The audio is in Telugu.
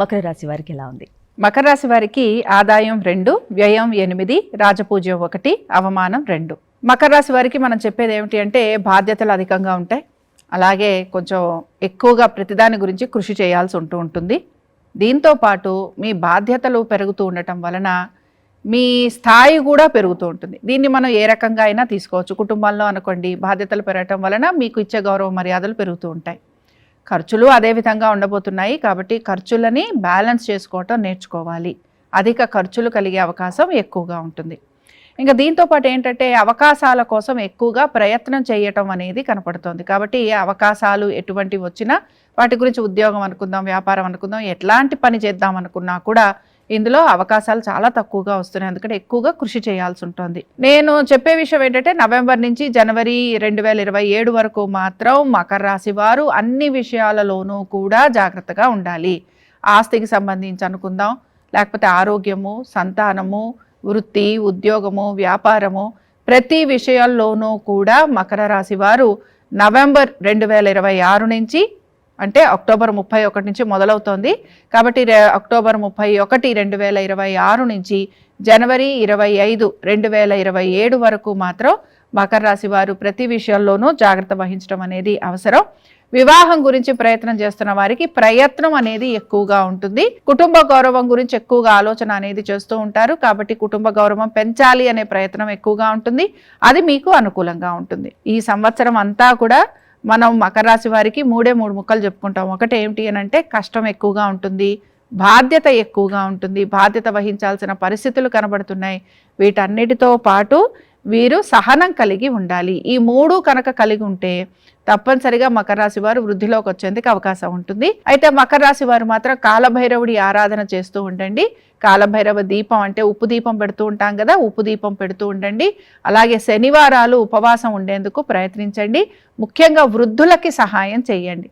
మకర రాశి వారికి ఎలా ఉంది? మకర రాశి వారికి ఆదాయం 2, వ్యయం 8, రాజపూజ్యం 1, అవమానం 2. మకర రాశి వారికి మనం చెప్పేది ఏమిటి అంటే బాధ్యతలు అధికంగా ఉంటాయి. అలాగే కొంచెం ఎక్కువగా ప్రతిదాని గురించి కృషి చేయాల్సి ఉంటుంది. దీంతో పాటు మీ బాధ్యతలు పెరుగుతూ ఉండటం వలన మీ స్థాయి కూడా పెరుగుతూ ఉంటుంది. దీన్ని మనం ఏ రకంగా అయినా తీసుకోవచ్చు. కుటుంబంలో అనుకోండి, బాధ్యతలు పెరగటం వలన మీకు ఇచ్చే గౌరవ మర్యాదలు పెరుగుతూ ఉంటాయి. ఖర్చులు అదే విధంగా ఉండబోతున్నాయి. కాబట్టి ఖర్చులని బ్యాలెన్స్ చేసుకోవటం నేర్చుకోవాలి. అధిక ఖర్చులు కలిగే అవకాశం ఎక్కువగా ఉంటుంది. ఇంకా దీంతో పాటు ఏంటంటే అవకాశాల కోసం ఎక్కువగా ప్రయత్నం చేయటం అనేది కనపడుతుంది. కాబట్టి అవకాశాలు ఎటువంటివి వచ్చినా వాటి గురించి ఉద్యోగం అనుకుందాం, వ్యాపారం అనుకుందాం, ఎట్లాంటి పని చేద్దాం అనుకున్నా కూడా ఇందులో అవకాశాలు చాలా తక్కువగా వస్తున్నాయి. ఎందుకంటే ఎక్కువగా కృషి చేయాల్సి ఉంటుంది. నేను చెప్పే విషయం ఏంటంటే నవంబర్ నుంచి జనవరి 2027 వరకు మాత్రం మకర రాశి వారు అన్ని విషయాలలోనూ కూడా జాగ్రత్తగా ఉండాలి. ఆస్తికి సంబంధించి అనుకుందాం, లేకపోతే ఆరోగ్యము, సంతానము, వృత్తి, ఉద్యోగము, వ్యాపారము, ప్రతి విషయాల్లోనూ కూడా మకర రాశి వారు నవంబర్ 2026 నుంచి అంటే అక్టోబర్ 31 నుంచి మొదలవుతోంది. కాబట్టి అక్టోబర్ 31, 2026 నుంచి జనవరి 25, 2027 వరకు మాత్రం మకర రాశి వారు ప్రతి విషయంలోనూ జాగ్రత్త వహించడం అనేది అవసరం. వివాహం గురించి ప్రయత్నం చేస్తున్న వారికి ప్రయత్నం అనేది ఎక్కువగా ఉంటుంది. కుటుంబ గౌరవం గురించి ఎక్కువగా ఆలోచన అనేది చేస్తూ ఉంటారు. కాబట్టి కుటుంబ గౌరవం పెంచాలి అనే ప్రయత్నం ఎక్కువగా ఉంటుంది. అది మీకు అనుకూలంగా ఉంటుంది. ఈ సంవత్సరం అంతా కూడా మనం మకర రాశి వారికి 3 ముక్కలు చెప్పుకుంటాం. ఒకటి ఏమిటి అని అంటే కష్టం ఎక్కువగా ఉంటుంది, బాధ్యత ఎక్కువగా ఉంటుంది, బాధ్యత వహించాల్సిన పరిస్థితులు కనబడుతున్నాయి. వీటన్నిటితో పాటు వీరు సహనం కలిగి ఉండాలి. ఈ 3 కనుక కలిగి ఉంటే తప్పనిసరిగా మకర రాశి వారు వృద్ధిలోకి వచ్చేందుకు అవకాశం ఉంటుంది. అయితే మకర రాశి వారు మాత్రం కాలభైరవుడి ఆరాధన చేస్తూ ఉండండి. కాలభైరవ దీపం అంటే ఉప్పు దీపం పెడుతూ ఉంటాం కదా, ఉప్పు దీపం పెడుతూ ఉండండి. అలాగే శనివారాలు ఉపవాసం ఉండేందుకు ప్రయత్నించండి. ముఖ్యంగా వృద్ధులకి సహాయం చేయండి.